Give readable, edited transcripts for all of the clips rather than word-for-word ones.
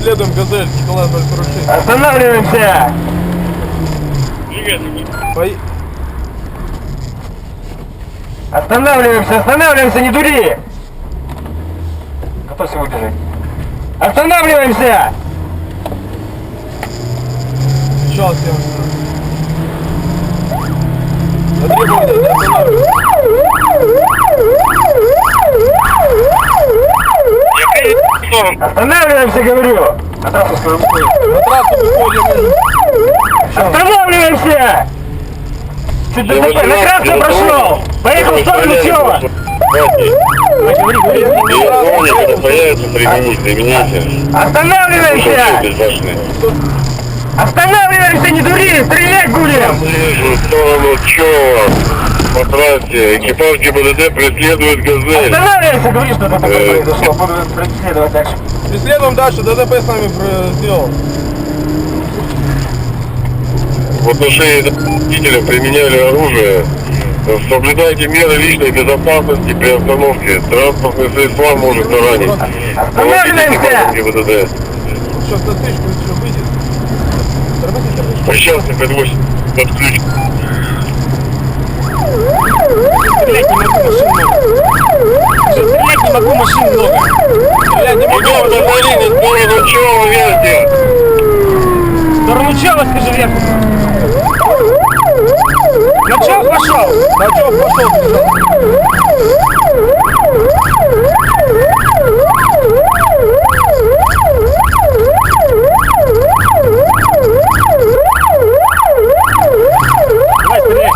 Преследуем «Газель», Николай 046. Останавливаемся! Пои... Останавливаемся, не дури! Готовься выбежать. Останавливаемся! Сейчас я Останавливаемся, говорю! На трассу скоро выходим. на трассу выходим. Останавливаемся! Чуть на красный прошел! Поехал в сторону Чёва! Когда появится, примените. Останавливаемся! Безбашенный. Останавливаемся, не дури! Стрелять будем! Вижу сторону Чёва. По трассе. Экипаж ГИБДД преследует «Газель». Останавливаемся! Говори, что это такое произошло. Буду преследовать дальше. Преследуем дальше, ДТП с нами сделал. В отношении водителя применяли оружие. Соблюдайте меры личной безопасности при остановке. Транспортные средства может заранить. Останавливаемся! ГИБДД. Сейчас на стычку еще выйдет. Тормозите, тормозите. Причастный подвозит под ключ. Стрелять не могу, машин много. Стрелять не могу, Идем машин до долины, в сторону Чёва, верьте. В сторону Чёва, скажи, вверх. На Чёв пошел! На Чёв пошел, бежал. Давай, стреляй!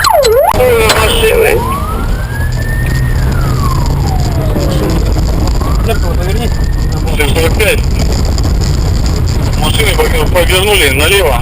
Машины. Зеркало поверни. 745. Машины повернули налево.